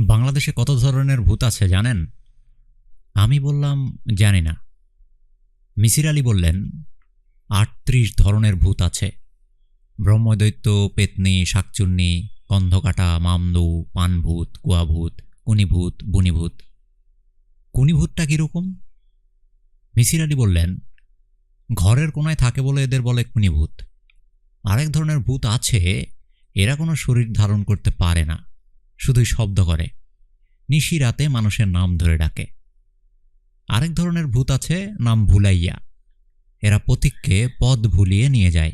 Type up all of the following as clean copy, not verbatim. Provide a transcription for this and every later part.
বাংলাদেশে কত ধরনের ভূত আছে জানেন? আমি বললাম, জানি না। মিসির আলী বললেন, ৩৮ ধরনের ভূত আছে। ব্রহ্মদৈত্য, পেতনি, শাকচুন্নি, গন্ধকাটা, মামদু, পানভূত, কুয়াভূত, কুনিভূত, বুনিভূত। কুনিভূতটা কীরকম? মিসির আলী বললেন, ঘরের কোনায় থাকে বলে এদের বলে কুনিভূত। আরেক ধরনের ভূত আছে, এরা কোনো শরীর ধারণ করতে পারে না, শুধুই শব্দ করে, নিশি রাতে মানুষের নাম ধরে ডাকে। আরেক ধরনের ভূত আছে, নাম ভুলাইয়া। এরা পথিককে পথ ভুলিয়ে নিয়ে যায়,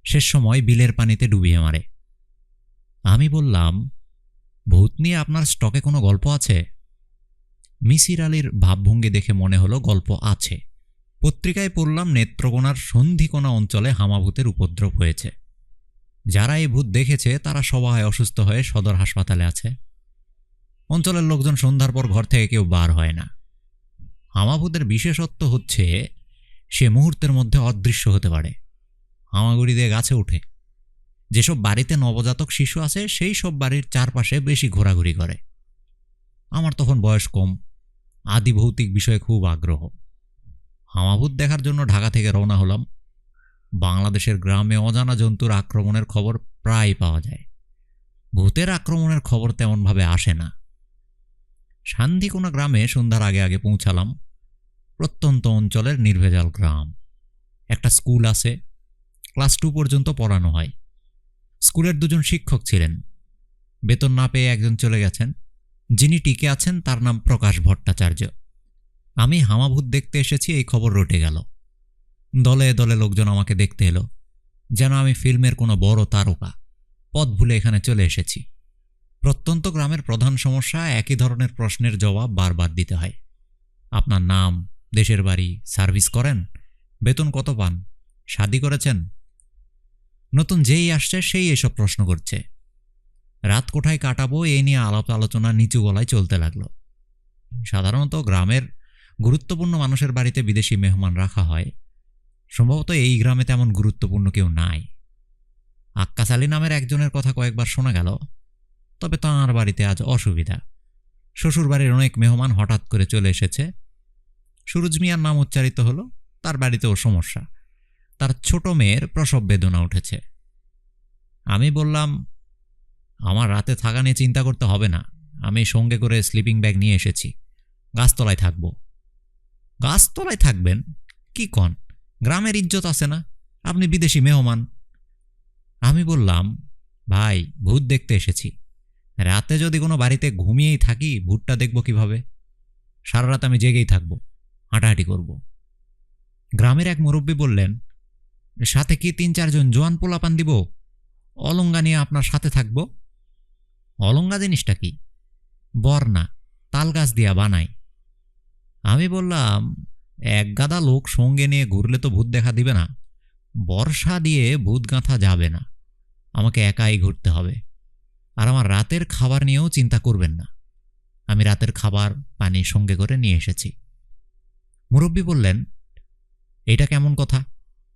শেষ সময় বিলের পানিতে ডুবিয়ে মারে। আমি বললাম, ভূত নিয়ে আপনার স্টকে কোনো গল্প আছে? মিসির আলীর ভাবভঙ্গি দেখে মনে হলো গল্প আছে। পত্রিকায় পড়লাম নেত্রকোনার সন্ধিকোনা অঞ্চলে হামাভূতের উপদ্রব হয়েছে। যারা এই ভূত দেখেছে তারা সবাই অসুস্থ হয়ে সদর হাসপাতালে আছে। অঞ্চলের লোকজন সন্ধ্যার পর ঘর থেকে কেউ বার হয় না। হামাভূতের বিশেষত্ব হচ্ছে সে মুহূর্তের মধ্যে অদৃশ্য হতে পারে, হামাগুড়ি দিয়ে গাছে ওঠে। যেসব বাড়িতে নবজাতক শিশু আছে সেই সব বাড়ির চারপাশে বেশি ঘোরাঘুরি করে। আমার তখন বয়স কম, আদি ভৌতিক বিষয়ে খুব আগ্রহ। হামাভূত দেখার জন্য ঢাকা থেকে রওনা হলাম। বাংলাদেশের গ্রামে অজানা জন্তুর আক্রমণের খবর প্রায় পাওয়া যায়, ভূতের আক্রমণের খবর তেমনভাবে আসে না। শান্তিকোনা গ্রামে সন্ধ্যার আগে আগে পৌঁছালাম। প্রত্যন্ত অঞ্চলের নির্ভেজাল গ্রাম। একটা স্কুল আছে, ক্লাস 2 পর্যন্ত পড়ানো হয়। স্কুলের 2জন শিক্ষক ছিলেন, বেতন না পেয়ে একজন চলে গেছেন। যিনি টিকে আছেন তার নাম প্রকাশ ভট্টাচার্য। আমি হামাভূত দেখতে এসেছি এই খবর রটে গেল। দলে দলে লোকজন আমাকে দেখতে এলো, যেন আমি ফিল্মের কোনো বড় তারকা। পথ ভুলে এখানে চলে এসেছি। প্রত্যন্ত গ্রামের প্রধান সমস্যা, একই ধরনের প্রশ্নের জবাব বারবার দিতে হয়। আপনার নাম, দেশের বাড়ি, সার্ভিস করেন, বেতন কত পান, শাদি করেছেন। নতুন যেই আসছে সেই এসব প্রশ্ন করছে। রাত কোথায় কাটাবো এই নিয়ে আলাপ আলোচনা নিচু গলায় চলতে লাগলো। সাধারণত গ্রামের গুরুত্বপূর্ণ মানুষের বাড়িতে বিদেশি মেহমান রাখা হয়। সম্ভবত এই গ্রামে তেমন গুরুত্বপূর্ণ কেউ নাই। আক্কাস আলী নামের একজনের কথা কয়েকবার শোনা গেল, তবে তাঁর বাড়িতে আজ অসুবিধা। শ্বশুর বাড়ির অনেক মেহমান হঠাৎ করে চলে এসেছে। সুরুজ মিয়ার নাম উচ্চারিত হলো, তার বাড়িতেও সমস্যা। তার ছোট মেয়ের প্রসব বেদনা উঠেছে। আমি বললাম, আমার রাতে থাকা নিয়ে চিন্তা করতে হবে না, আমি সঙ্গে করে স্লিপিং ব্যাগ নিয়ে এসেছি, গাছতলায় থাকবো। গাছতলায় থাকবেন? কি কন, গ্রামের ইজ্জত আছে না, আপনি বিদেশি মেহমান। আমি বললাম, ভাই, ভূত দেখতে এসেছি, রাতে যদি কোনো বাড়িতে ঘুমিয়েই থাকি ভূতটা দেখব কিভাবে? সারা রাত আমি জেগেই থাকবো, হাঁটাহাঁটি করব। গ্রামের এক মুরব্বী বললেন, সাথে কি 3-4 জন জোয়ান পোলাপান দিব? অলঙ্গা নিয়ে আপনার সাথে থাকব। অলঙ্গা জিনিসটা কি? বরনা, তাল গাছ দিয়া বানাই। আমি বললাম, এক গাদা লোক সঙ্গে নিয়ে ঘুরলে তো ভূত দেখা দিবে না, বর্ষা দিয়ে ভূত গাঁথা যাবে না, আমাকে একাই ঘুরতে হবে। আর আমার রাতের খাবার নিয়েও চিন্তা করবেন না, আমি রাতের খাবার পানি সঙ্গে করে নিয়ে এসেছি। মুরব্বী বললেন, এটা কেমন কথা,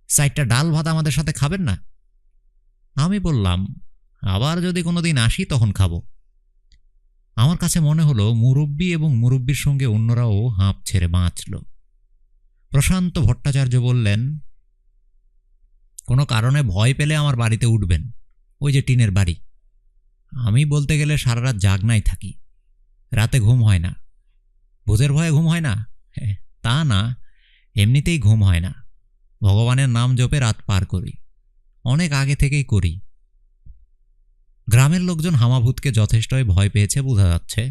4টা ডাল ভাত আমাদের সাথে খাবেন না? আমি বললাম, আবার যদি কোনোদিন আসি তখন খাবো। আমার কাছে মনে হলো মুরব্বী এবং মুরব্বীর সঙ্গে অন্যরাও হাঁপ ছেড়ে বাঁচল। প্রশান্ত ভট্টাচার্য বললেন, কোনো কারণে ভয় পেলে আমার বাড়িতে উঠবেন, ওই যে টিনের বাড়ি। আমি বলতে গেলে সারা রাত জাগনাই থাকি, রাতে ঘুম হয় না। ভূতের ভয়ে ঘুম হয় না? তা না, এমনিতেই ঘুম হয় না। ভগবানের নাম জপে রাত পার করি, অনেক আগে থেকেই করি। গ্রামের লোকজন হামাভূতকে যথেষ্টই ভয় পেয়েছে বোঝা যাচ্ছে।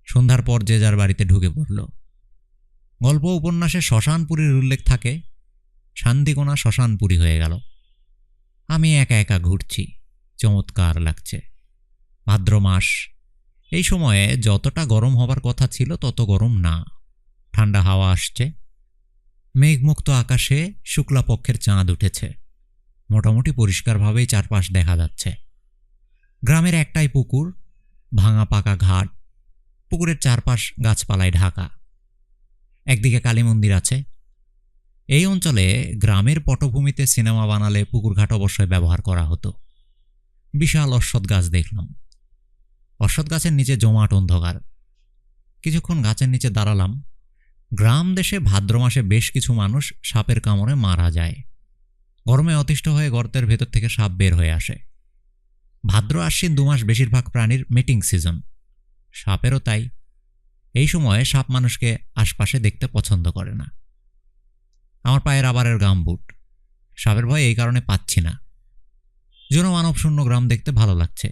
সন্ধ্যার পর যে যার বাড়িতে ঢুকে পড়ল। গল্প উপন্যাসে শ্মশানপুরীর উল্লেখ থাকে, শান্তিকোনা শ্মশানপুরী হয়ে গেল। আমি একা একা ঘুরছি, চমৎকার লাগছে। ভাদ্র মাস, এই সময়ে যতটা গরম হবার কথা ছিল তত গরম না, ঠান্ডা হাওয়া আসছে। মেঘমুক্ত আকাশে শুক্লাপক্ষের চাঁদ উঠেছে, মোটামুটি পরিষ্কারভাবেই চারপাশ দেখা যাচ্ছে। গ্রামের একটাই পুকুর, ভাঙা পাকা ঘাট, পুকুরের চারপাশ গাছপালায় ঢাকা। একদিকে কালী মন্দির আছে। এই অঞ্চলে গ্রামের পটভূমিতে সিনেমা বানালে পুকুরঘাট অবশ্যই ব্যবহার করা হতো। বিশাল অশ্বত্থ গাছ দেখলাম। অশ্বত্থ গাছের নিচে জমাট অন্ধকার। কিছুক্ষণ গাছের নিচে দাঁড়ালাম। গ্রাম দেশে ভাদ্র মাসে বেশ কিছু মানুষ সাপের কামড়ে মারা যায়। গরমে অতিষ্ঠ হয়ে গর্তের ভেতর থেকে সাপ বের হয়ে আসে। ভাদ্র আশ্বিন 2 মাস বেশিরভাগ প্রাণীর মিটিং সিজন, সাপেরও তাই। এই সময়ে সাপ মানুষকে আশপাশে দেখতে পছন্দ করে না। আমার পায়ে রাবারের গামবুট, সাপের ভয় এই কারণে পাচ্ছি না। জনমানবশূন্য গ্রাম দেখতে ভালো লাগছে।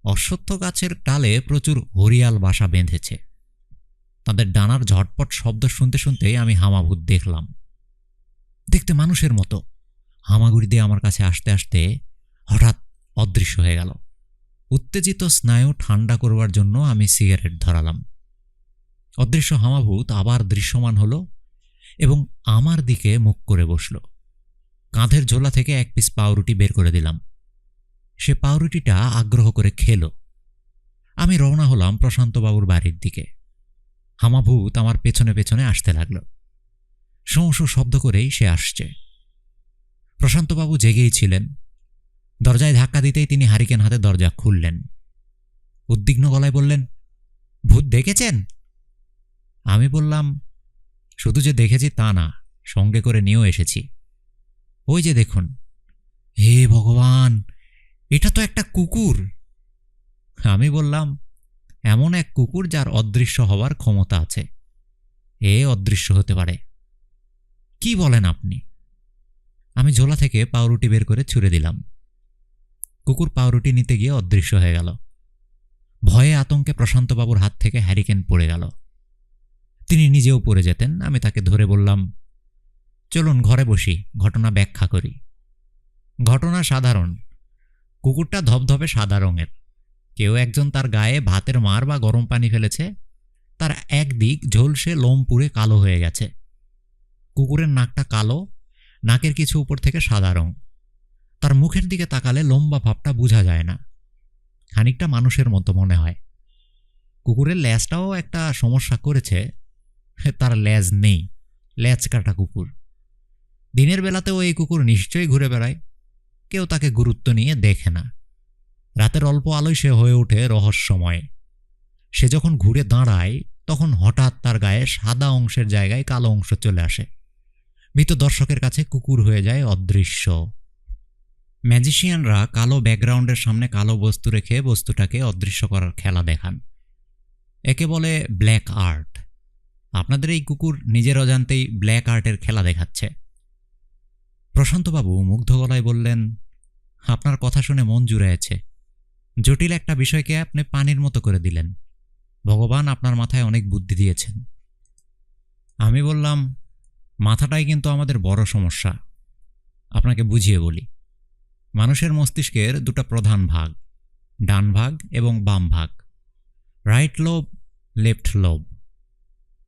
অশ্বত্থ গাছের ডালে প্রচুর হরিয়াল বাসা বেঁধেছে। তাদের ডানার ঝটপট শব্দ শুনতে শুনতেই আমি হামাভূত দেখলাম। দেখতে মানুষের মতো হামাগুড়ি দিয়ে আমার কাছে আসতে আসতে হঠাৎ অদৃশ্য হয়ে গেল। উত্তেজিত স্নায়ু ঠান্ডা করবার জন্য আমি সিগারেট ধরালাম। অদৃশ্য হামাভূত আবার দৃশ্যমান হলো এবং আমার দিকে মুখ করে বসল। কাঁধের ঝোলা থেকে এক পিস পাউরুটি বের করে দিলাম। সে পাউরুটিটা আগ্রহ করে খেল। আমি রওনা হলাম প্রশান্তবাবুর বাড়ির দিকে। হামাভূত আমার পেছনে পেছনে আসতে লাগল। শোঁ শোঁ শব্দ করেই সে আসছে। প্রশান্তবাবু জেগেই ছিলেন। দরজায় ধাক্কা দিতেই তিনি হারিকেন হাতে দরজা খুললেন। উদ্বিগ্ন গলায় বললেন, ভূত দেখেছেন? আমি বললাম, শুধু যে দেখেছি তা না, সঙ্গে করে নিয়েও এসেছি। ওই যে দেখুন। হে ভগবান, এটা তো একটা কুকুর। আমি বললাম, এমন এক কুকুর যার অদৃশ্য হওয়ার ক্ষমতা আছে। এ অদৃশ্য হতে পারে। কি বলেন আপনি? আমি ঝোলা থেকে পাউরুটি বের করে ছুঁড়ে দিলাম। কুকুর পাউরুটি নিতে গিয়ে অদৃশ্য হয়ে গেল। ভয়ে আতঙ্কে প্রশান্তবাবুর হাত থেকে হ্যারিকেন পড়ে গেল। তিনি নিজেও পড়ে যেতেন। আমি তাকে ধরে বললাম, চলুন ঘরে বসি, ঘটনা ব্যাখ্যা করি। ঘটনা সাধারণ। কুকুরটা ধবধবে সাদা রঙের। কেউ একজন তার গায়ে ভাতের মার বা গরম পানি ফেলেছে। তার একদিক ঝলসে লোম পুড়ে কালো হয়ে গেছে। কুকুরের নাকটা কালো, নাকের কিছু উপর থেকে সাদা রং। তার মুখের দিকে তাকালে লম্বা ভাবটা বোঝা যায় না, খানিকটা মানুষের মতো মনে হয়। কুকুরের ল্যাজটাও একটা সমস্যা করেছে। তার ল্যাজ নেই, ল্যাজ কাটা কুকুর। দিনের বেলাতেও এই কুকুর নিশ্চয়ই ঘুরে বেড়ায়। কেউ তাকে গুরুত্ব নিয়ে দেখে না। রাতের অল্প আলোয় সে হয়ে ওঠে রহস্যময়। সে যখন ঘুরে দাঁড়ায় তখন হঠাৎ তার গায়ে সাদা অংশের জায়গায় কালো অংশ চলে আসে। মৃত দর্শকের কাছে কুকুর হয়ে যায় অদৃশ্য। ম্যাজিশিয়ানরা কালো ব্যাকগ্রাউন্ডের সামনে কালো বস্তু রেখে বস্তুটাকে অদৃশ্য করার খেলা দেখান। একে বলে ব্ল্যাক আর্ট। আপনাদের এই কুকুর নিজের অজান্তেই ব্ল্যাক আর্টের খেলা দেখাচ্ছে। প্রশান্তবাবু মুগ্ধ গলায় বললেন, আপনার কথা শুনে মন জুড়েছে। জটিল একটা বিষয়কে আপনি পানির মতো করে দিলেন। ভগবান আপনার মাথায় অনেক বুদ্ধি দিয়েছেন। আমি বললাম, মাথাটাই কিন্তু আমাদের বড় সমস্যা। আপনাকে বুঝিয়ে বলি। মানুষের মস্তিষ্কের 2টা প্রধান ভাগ, ডান ভাগ এবং বাম ভাগ, রাইট লোব, লেফট লোব।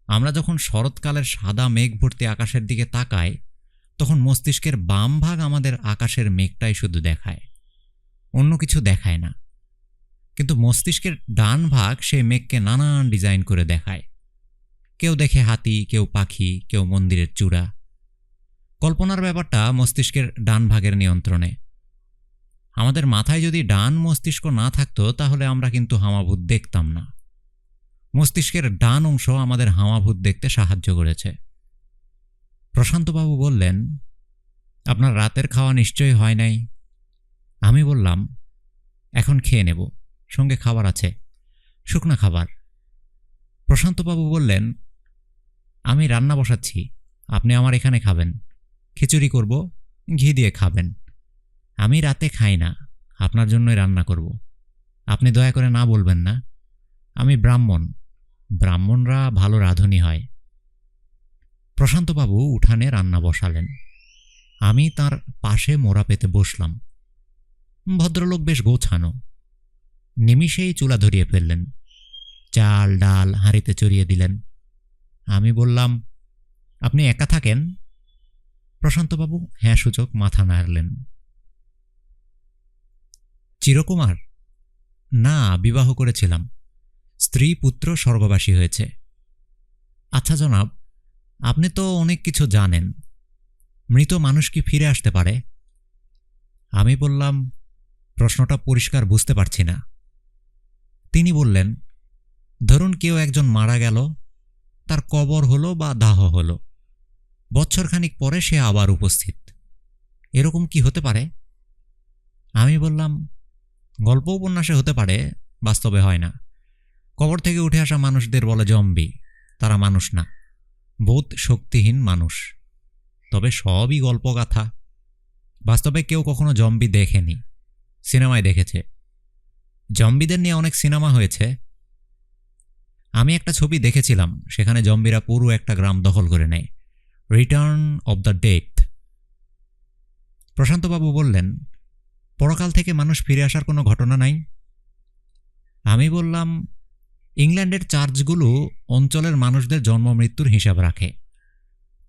আমরা যখন শরৎকালের সাদা মেঘ ভর্তি আকাশের দিকে তাকাই তখন মস্তিষ্কের বাম ভাগ আমাদের আকাশের মেঘটাই শুধু দেখায়, অন্য কিছু দেখায় না। কিন্তু মস্তিষ্কের ডান ভাগ সেই মেঘকে নানান ডিজাইন করে দেখায়। কেউ দেখে হাতি, কেউ পাখি, কেউ মন্দিরের চূড়া। কল্পনার ব্যাপারটা মস্তিষ্কের ডান ভাগের নিয়ন্ত্রণে। আমাদের মাথায় যদি ডান মস্তিষ্ক না থাকতো তাহলে আমরা কিন্তু হামাভূত দেখতাম না। মস্তিষ্কের ডান অংশ আমাদের হামাভূত দেখতে সাহায্য করেছে। প্রশান্তবাবু বললেন, আপনার রাতের খাওয়া নিশ্চয়ই হয় নাই। আমি বললাম, এখন খেয়ে নেব, সঙ্গে খাবার আছে, শুকনা খাবার। প্রশান্তবাবু বললেন, আমি রান্না বসাচ্ছি, আপনি আমার এখানে খাবেন। খিচুড়ি করব, ঘি দিয়ে খাবেন। আমি রাতে খাই না, আপনার জন্যই রান্না করব। আপনি দয়া করে না বলবেন না। আমি ব্রাহ্মণ, ব্রাহ্মণরা ভালো রাঁধুনি হয়। প্রশান্তবাবু উঠানে রান্না বসালেন। আমি তার পাশে মোড়া পেতে বসলাম। ভদ্রলোক বেশ গোছানো। নিমিষেই চুলা ধরিয়ে ফেললেন। চাল ডাল হাঁড়িতে চড়িয়ে দিলেন। আমি বললাম, আপনি একা থাকেন? প্রশান্তবাবু হ্যাঁ সূচক মাথা নাড়লেন। চিরকুমার? না, বিবাহ করেছিলাম। স্ত্রী পুত্র স্বর্গবাসী হয়েছে। আচ্ছা জনাব, আপনি তো অনেক কিছু জানেন। মৃত মানুষ কি ফিরে আসতে পারে? আমি বললাম, প্রশ্নটা পরিষ্কার বুঝতে পারছি না। তিনি বললেন, ধরুন কেউ একজন মারা গেল, তার কবর হলো বা দাহ হলো, বছরখানিক পরে সে আবার উপস্থিত। এরকম কি হতে পারে? আমি বললাম, গল্প উপন্যাসে হতে পারে, বাস্তবে হয় না। কবর থেকে উঠে আসা মানুষদের বলে জম্বি, তারা মানুষ না, বোধ শক্তিহীন মানুষ। তবে সবই গল্পগাথা। বাস্তবে কেউ কখনো জম্বি দেখেনি, সিনেমায় দেখেছে। জম্বিদের নিয়ে অনেক সিনেমা হয়েছে। আমি একটা ছবি দেখেছিলাম, সেখানে জম্বিরা পুরো একটা গ্রাম দখল করে নেয়, রিটার্ন অব দ্য ডেড। প্রশান্তবাবু বললেন, পরকাল থেকে মানুষ ফিরে আসার কোনো ঘটনা নাই? আমি বললাম, ইংল্যান্ডের চার্চগুলো অঞ্চলের মানুষদের জন্ম মৃত্যুর হিসাব রাখে।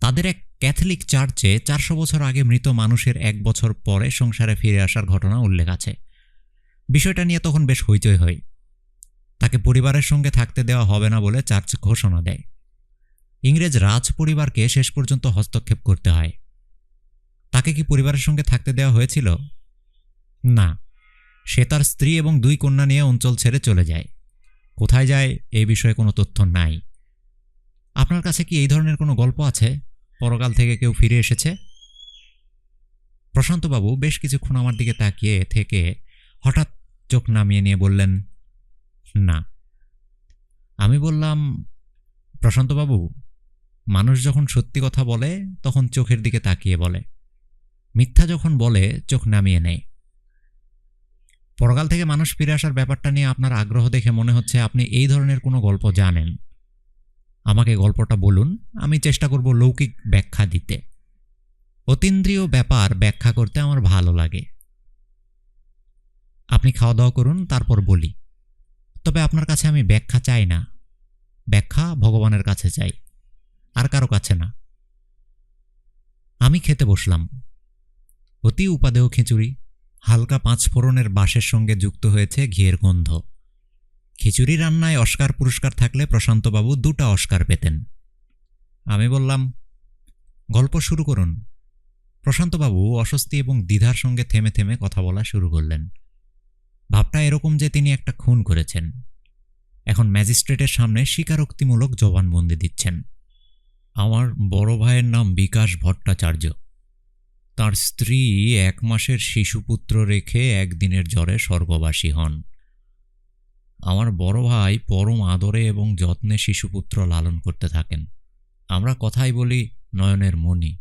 তাদের এক ক্যাথলিক চার্চে 400 বছর আগে মৃত মানুষের 1 বছর পরে সংসারে ফিরে আসার ঘটনা উল্লেখ আছে। বিষয়টা নিয়ে তখন বেশ হইচই হয়। তাকে পরিবারের সঙ্গে থাকতে দেওয়া হবে না বলে চার্চ ঘোষণা দেয়। ইংরেজ রাজ পরিবারকে শেষ পর্যন্ত হস্তক্ষেপ করতে হয়। তাকে কি পরিবারের সঙ্গে থাকতে দেওয়া হয়েছিল? না, সে তার স্ত্রী এবং 2 কন্যা নিয়ে অঞ্চল ছেড়ে চলে যায়। কোথায় যায় এই বিষয়ে কোনো তথ্য নাই। আপনার কাছে কি এই ধরনের কোনো গল্প আছে, পরকাল থেকে কেউ ফিরে এসেছে? প্রশান্তবাবু বেশ কিছুক্ষণ আমার দিকে তাকিয়ে থেকে হঠাৎ চোখ নামিয়ে নিয়ে বললেন, না। আমি বললাম, প্রশান্তবাবু, মানুষ যখন সত্যি কথা বলে তখন চোখের দিকে তাকিয়ে বলে, মিথ্যা যখন বলে চোখ নামিয়ে নেয়। পরকাল থেকে মানুষ ফিরে আসার ব্যাপারটা নিয়ে আপনার আগ্রহ দেখে মনে হচ্ছে আপনি এই ধরনের কোনো গল্প জানেন। আমাকে গল্পটা বলুন, আমি চেষ্টা করব লৌকিক ব্যাখ্যা দিতে। অতীন্দ্রিয় ব্যাপার ব্যাখ্যা করতে আমার ভালো লাগে। আপনি খাওয়া দাওয়া করুন, তারপর বলি। তবে আপনার কাছে আমি ব্যাখ্যা চাই না, ব্যাখ্যা ভগবানের কাছে চাই, আর কারো কাছে না। আমি খেতে বসলাম। অতি উপাদেয় খিচুড়ি, হালকা 5 ফোড়নের বাঁশের সঙ্গে যুক্ত হয়েছে ঘিয়ের গন্ধ। খিচুড়ি রান্নায় অস্কার পুরস্কার থাকলে প্রশান্তবাবু 2টা অস্কার পেতেন। আমি বললাম, গল্প শুরু করুন। প্রশান্তবাবু অস্বস্তি এবং দ্বিধার সঙ্গে থেমে থেমে কথা বলা শুরু করলেন। ভাবটা এরকম যে তিনি একটা খুন করেছেন, এখন ম্যাজিস্ট্রেটের সামনে স্বীকারোক্তিমূলক জবানবন্দি দিচ্ছেন। আমার বড় ভাইয়ের নাম বিকাশ ভট্টাচার্য। তার স্ত্রী 1 মাসের শিশুপুত্র রেখে একদিনের জ্বরে স্বর্গবাসী হন। আমার বড় ভাই পরম আদরে এবং যত্নে শিশুপুত্র লালন করতে থাকেন। আমরা কথাই বলি নয়নের মণি।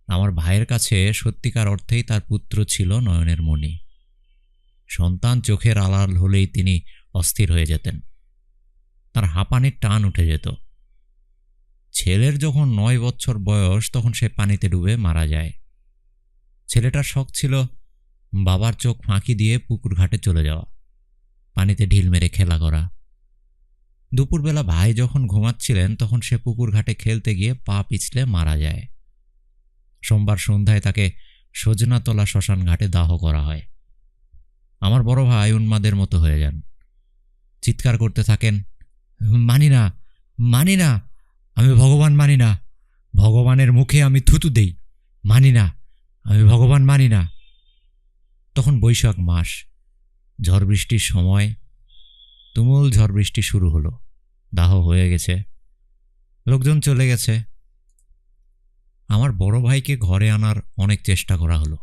আমার ভাইয়ের কাছে সত্যিকার অর্থেই তার পুত্র ছিল নয়নের মণি। সন্তান চোখের আড়াল হলেই তিনি অস্থির হয়ে যেতেন, তার হাঁপানির টান উঠে যেত। ছেলের যখন 9 বছর বয়স তখন সে পানিতে ডুবে মারা যায়। ছেলেটার শখ ছিল বাবার চোখ ফাঁকি দিয়ে পুকুর ঘাটে চলে যাওয়া, পানিতে ঢিল মেরে খেলা করা। দুপুরবেলা ভাই যখন ঘুমাচ্ছিলেন তখন সে পুকুর ঘাটে খেলতে গিয়ে পা পিছলে মারা যায়। সোমবার সন্ধ্যায় তাকে সজনাতলা শ্মশান ঘাটে দাহ করা হয়। আমার বড় ভাই উন্মাদের মতো হয়ে যান, চিৎকার করতে থাকেন, মানি না, মানি না, আমি ভগবান মানি না, ভগবানের মুখে আমি থুতু দেই, মানি না, আমি ভগবান মানি না। তখন বৈশাখ মাস, ঝড় বৃষ্টির সময়। তুমুল ঝড় বৃষ্টি শুরু হলো। দাহ হয়ে গেছে, লোকজন চলে গেছে। আমার বড় ভাইকে ঘরে আনার অনেক চেষ্টা করা হলো,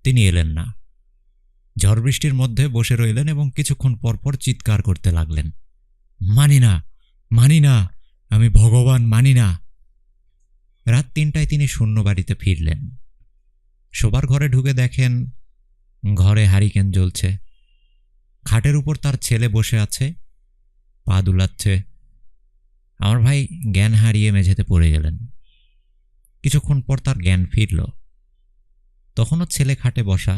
তিনি এলেন না। ঝড় বৃষ্টির মধ্যে বসে রইলেন এবং কিছুক্ষণ পরপর চিৎকার করতে লাগলেন, মানি না, মানি না, আমি ভগবান মানি না। রাত 3টায় তিনি শূন্য বাড়িতে ফিরলেন। শোবার ঘরে ঢুকে দেখেন ঘরে হারিকেন জ্বলছে। খাটের উপর তার ছেলে বসে আছে, পা দুলাচ্ছে। আমার ভাই জ্ঞান হারিয়ে মেঝেতে পড়ে গেলেন। কিছুক্ষণ পর তার জ্ঞান ফিরল। তখনও ছেলে খাটে বসা।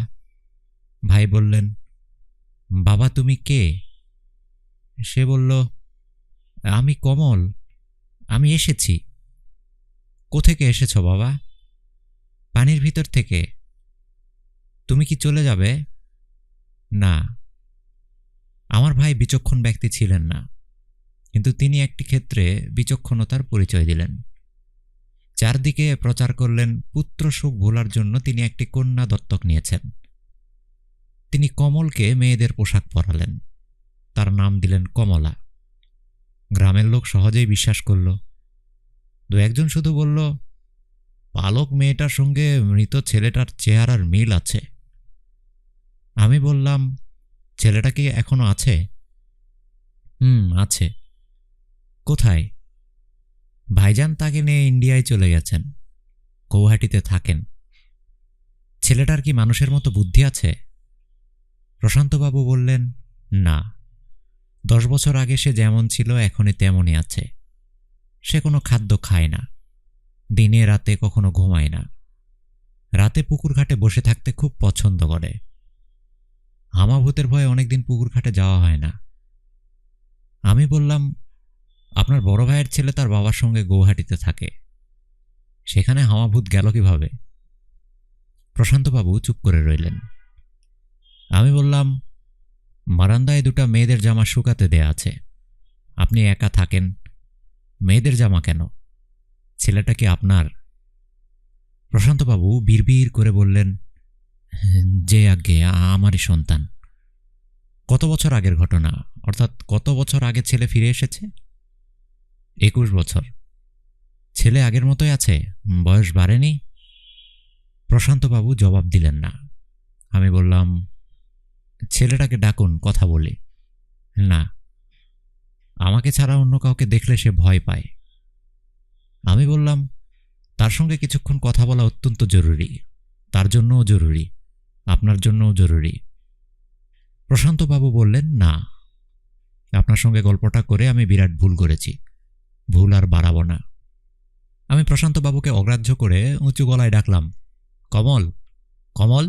ভাই বললেন, বাবা তুমি কে? সে বলল, আমি কমল, আমি এসেছি। কোথেকে এসেছ বাবা? পানির ভিতর থেকে। তুমি কি চলে যাবে? না। আমার ভাই বিচক্ষণ ব্যক্তি ছিলেন না, কিন্তু তিনি একটি ক্ষেত্রে বিচক্ষণতার পরিচয় দিলেন। চারদিকে প্রচার করলেন পুত্র শোক ভোলার জন্য তিনি একটি কন্যা দত্তক নিয়েছেন। তিনি কমলকে মেয়েদের পোশাক পরালেন, তার নাম দিলেন কমলা। গ্রামের লোক সহজেই বিশ্বাস করল। দু একজন শুধু বলল, পালক মেয়েটার সঙ্গে মৃত ছেলেটার চেহারার মিল আছে। আমি বললাম, ছেলেটা কি এখনো আছে? আছে। কোথায়? ভাইজান তাকে নিয়ে ইন্ডিয়ায় চলে গেছেন, গৌহাটিতে থাকেন। ছেলেটার কি মানুষের মতো বুদ্ধি আছে? প্রশান্তবাবু বললেন, না, 10 বছর আগে সে যেমন ছিল এখনই তেমনই আছে। সে কোনো খাদ্য খায় না, দিনে রাতে কখনো ঘুমায় না, রাতে পুকুর ঘাটে বসে থাকতে খুব পছন্দ করে। হামাভূতের ভয়ে অনেকদিন পুকুর ঘাটে যাওয়া হয় না। আমি বললাম, আপনার বড় ভাইয়ের ছেলে তার বাবার সঙ্গে গৌহাটিতে থাকে, সেখানে হামাভূত গেল কিভাবে? প্রশান্তবাবু চুপ করে রইলেন। আমি বললাম, বারান্দায় 2টা মেয়েদের জামা শুকাতে দেয়া আছে, আপনি একা থাকেন, মেয়েদের জামা কেন? ছেলেটা কি আপনার? প্রশান্তবাবু বিড়বিড় করে বললেন, যে আজ্ঞে, আমারই সন্তান। কত বছর আগের ঘটনা? অর্থাৎ কত বছর আগে ছেলে ফিরে এসেছে? 21 বছর। ছেলে আগের মতোই আছে, বয়স বাড়েনি? প্রশান্তবাবু জবাব দিলেন না। আমি বললাম, ছেলেটাকে ডাকুন, কথা বলি। না, আমাকে ছাড়া অন্য কাউকে দেখলে সে ভয় পায়। আমি বললাম, তার সঙ্গে কিছুক্ষণ কথা বলা অত্যন্ত জরুরি, তার জন্যও জরুরি, আপনার জন্যও জরুরি। প্রশান্তবাবু বললেন, না, আপনার সঙ্গে গল্পটা করে আমি বিরাট ভুল করেছি, ভুল আর বাড়াবো না। আমি প্রশান্তবাবুকে অগ্রাহ্য করে উঁচু গলায় ডাকলাম, কমল, কমল।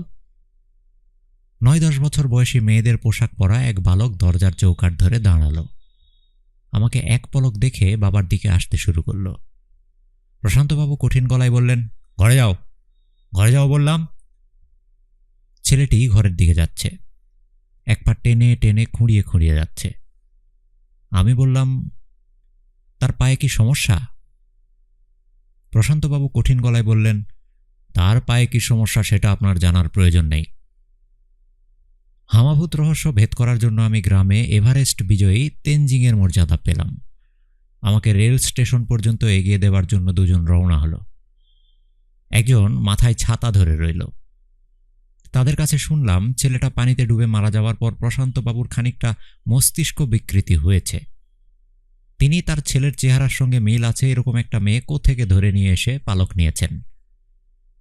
9-10 বছর বয়সী মেয়েদের পোশাক পরা এক বালক দরজার চৌকাঠ ধরে দাঁড়ালো। আমাকে এক পলক দেখে বাবার দিকে আসতে শুরু করল। প্রশান্তবাবু কঠিন গলায় বললেন, ঘরে যাও, ঘরে যাও বললাম। ছেলেটি ঘরের দিকে যাচ্ছে, এক পা টেনে টেনে খুঁড়িয়ে খুঁড়িয়ে যাচ্ছে। আমি বললাম, তার পায়ে কি সমস্যা? প্রশান্তবাবু কঠিন গলায় বললেন, তার পায়ে কি সমস্যা সেটা আপনার জানার প্রয়োজন নেই। হামাভূত রহস্য ভেদ করার জন্য আমি গ্রামে এভারেস্ট বিজয়ী তেনজিংয়ের মর্যাদা পেলাম। আমাকে রেল স্টেশন পর্যন্ত এগিয়ে দেবার জন্য 2 জন রওনা হলো। একজন মাথায় ছাতা ধরে রইল। তাদের কাছে শুনলাম, ছেলেটা পানিতে ডুবে মারা যাওয়ার পর প্রশান্তবাবুর খানিকটা মস্তিষ্ক বিকৃতি হয়েছে। তিনি তার ছেলের চেহারার সঙ্গে মিল আছে এরকম একটা মেয়ে কোত্থেকে ধরে নিয়ে এসে পালক নিয়েছেন।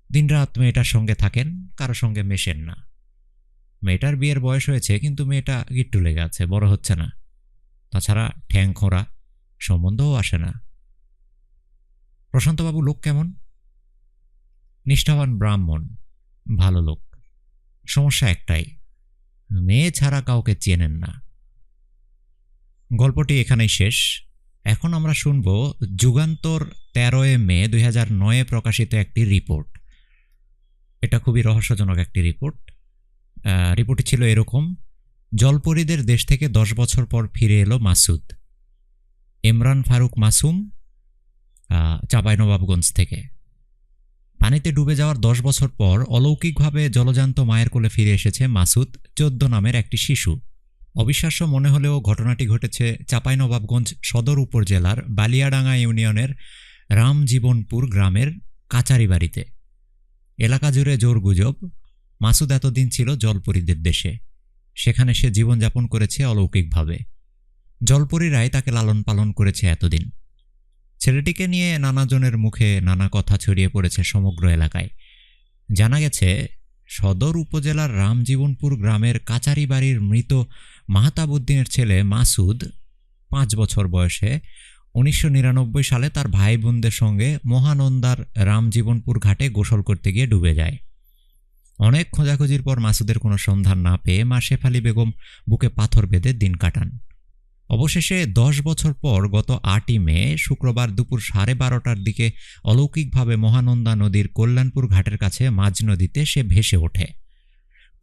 দিনরাত মেয়েটার সঙ্গে থাকেন, কারো সঙ্গে মেশেন না। মেয়েটার বিয়ের বয়স হয়েছে, কিন্তু মেয়েটা গিট্টু লেগে আছে, বড় হচ্ছে না। তাছাড়া ঠ্যাং খোঁড়া, সম্বন্ধও আসে না। প্রশান্তবাবু লোক কেমন? নিষ্ঠাবান ব্রাহ্মণ, ভালো লোক। সমস্যা একটাই, মেয়ে ছাড়া কাউকে চেনেন না। গল্পটি এখানেই শেষ। এখন আমরা শুনব যুগান্তর 13 মে 2009 প্রকাশিত একটি রিপোর্ট। এটা খুবই রহস্যজনক একটি রিপোর্ট। রিপোর্টটি ছিল এরকম: জলপরীদের দেশ থেকে 10 বছর পর ফিরে এলো মাসুদ। ইমরান ফারুক মাসুম, চাঁপাইনবাবগঞ্জ থেকে। পানিতে ডুবে যাওয়ার 10 বছর পর অলৌকিকভাবে জলজান্ত মায়ের কোলে ফিরে এসেছে মাসুদ 14 নামের একটি শিশু। অবিশ্বাস্য মনে হলেও ঘটনাটি ঘটেছে চাঁপাইনবাবগঞ্জ সদর উপজেলার বালিয়াডাঙ্গা ইউনিয়নের রামজীবনপুর গ্রামের কাচারি বাড়িতে। এলাকা জুড়ে জোর গুজব, মাসুদ এতদিন ছিল জলপরীদের দেশে, সেখানে সে জীবনযাপন করেছে অলৌকিকভাবে। জলপরীরাই তাকে লালন পালন করেছে এতদিন। ছেলেটিকে নিয়ে নানাজনের মুখে নানা কথা ছড়িয়ে পড়েছে সমগ্র এলাকায়। জানা গেছে, সদর উপজেলার রামজীবনপুর গ্রামের কাচারি বাড়ির মৃত মাহতাবউদ্দিনের ছেলে মাসুদ 5 বছর বয়সে 1999 সালে তার ভাই বোনদের সঙ্গে মহানন্দার রামজীবনপুর ঘাটে গোসল করতে গিয়ে ডুবে যায়। অনেক খোঁজাখুঁজির পর মাসুদের কোনো সন্ধান না পেয়ে মা শেফালি বেগম বুকে পাথর বেঁধে দিন কাটান। অবশেষে 10 বছর পর গত 8ই মে শুক্রবার দুপুর 12:30টার দিকে অলৌকিকভাবে মহানন্দা নদীর কল্যাণপুর ঘাটের কাছে মাঝ নদীতে সে ভেসে ওঠে।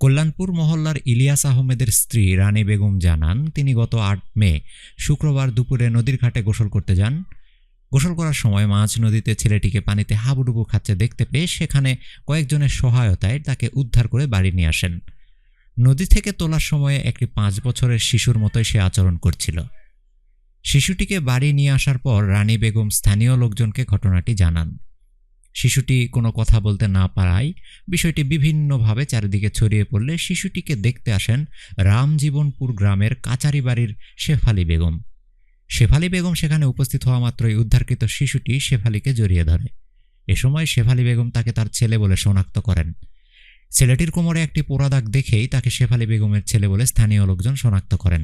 কল্যাণপুর মহল্লার ইলিয়াস আহমেদের স্ত্রী রানী বেগম জানান, তিনি গত 8 মে শুক্রবার দুপুরে নদীর ঘাটে গোসল করতে যান। গোসল করার সময় মাঝ নদীতে ছেলেটিকে পানিতে হাবুডুবু খাচ্ছে দেখতে পেয়ে সেখানে কয়েকজনের সহায়তায় তাকে উদ্ধার করে বাড়ি নিয়ে আসেন। নদী থেকে তোলার সময়ে একটি 5 বছরের শিশুর মতোই সে আচরণ করছিল। শিশুটিকে বাড়ি নিয়ে আসার পর রানী বেগম স্থানীয় লোকজনকে ঘটনাটি জানান। শিশুটি কোনো কথা বলতে না পারায় বিষয়টি বিভিন্নভাবে চারিদিকে ছড়িয়ে পড়লে শিশুটিকে দেখতে আসেন রামজীবনপুর গ্রামের কাচারি বাড়ির শেফালি বেগম। শেফালি বেগম সেখানে উপস্থিত হওয়া মাত্রই উদ্ধারকৃত শিশুটি শেফালিকে জড়িয়ে ধরে। এ সময় শেফালি বেগম তাকে তার ছেলে বলে শনাক্ত করেন। ছেলেটির কোমরে একটি পোড়া দাগ দেখেই তাকে শেফালি বেগমের ছেলে বলে স্থানীয় লোকজন শনাক্ত করেন।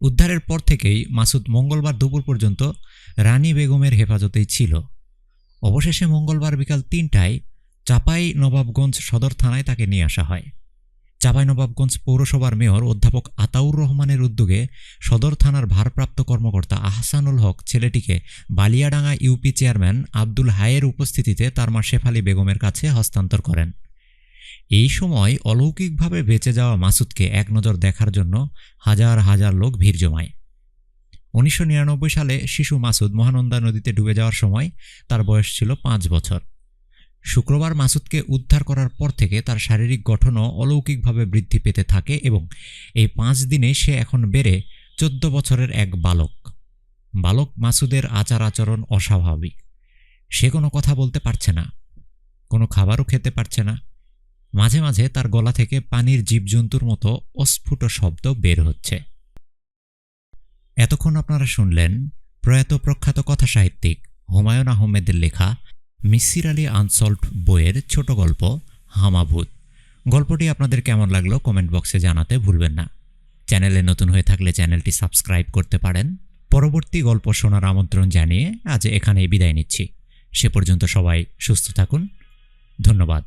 উদ্ধারের পর থেকেই মাসুদ মঙ্গলবার দুপুর পর্যন্ত রানী বেগমের হেফাজতেই ছিল। অবশেষে মঙ্গলবার বিকাল 3টায় চাঁপাই নবাবগঞ্জ সদর থানায় তাকে নিয়ে আসা হয়। চাঁপাই নবাবগঞ্জ পৌরসভার মেয়র অধ্যাপক আতাউর রহমানের উদ্যোগে সদর থানার ভারপ্রাপ্ত কর্মকর্তা আহসানুল হক ছেলেটিকে বালিয়াডাঙ্গা ইউপি চেয়ারম্যান আব্দুল হায়ের উপস্থিতিতে তার মা শেফালি বেগমের কাছে হস্তান্তর করেন। এই সময় অলৌকিকভাবে বেঁচে যাওয়া মাসুদকে এক নজর দেখার জন্য হাজার হাজার লোক ভিড় জমায়। 1999 সালে শিশু মাসুদ মহানন্দা নদীতে ডুবে যাওয়ার সময় তার বয়স ছিল 5 বছর। শুক্রবার মাসুদকে উদ্ধার করার পর থেকে তার শারীরিক গঠনও অলৌকিকভাবে বৃদ্ধি পেতে থাকে এবং এই 5 দিনে সে এখন বেড়ে 14 বছরের এক বালক। মাসুদের আচার আচরণ অস্বাভাবিক। সে কোনো কথা বলতে পারছে না, কোনো খাবারও খেতে পারছে না। মাঝে মাঝে তার গলা থেকে পানির জীবজন্তুর মতো অস্ফুট শব্দ বের হচ্ছে। এতক্ষণ আপনারা শুনলেন প্রয়াত প্রখ্যাত কথাসাহিত্যিক হুমায়ুন আহমেদের লেখা মিসির আলী আনসলভড বইয়ের ছোট গল্প হামাভূত। গল্পটি আপনাদের কেমন লাগলো কমেন্ট বক্সে জানাতে ভুলবেন না। চ্যানেলে নতুন হয়ে থাকলে চ্যানেলটি সাবস্ক্রাইব করতে পারেন। পরবর্তী গল্প শোনার আমন্ত্রণ জানিয়ে আজ এখানেই বিদায় নিচ্ছি। সে পর্যন্ত সবাই সুস্থ থাকুন। ধন্যবাদ।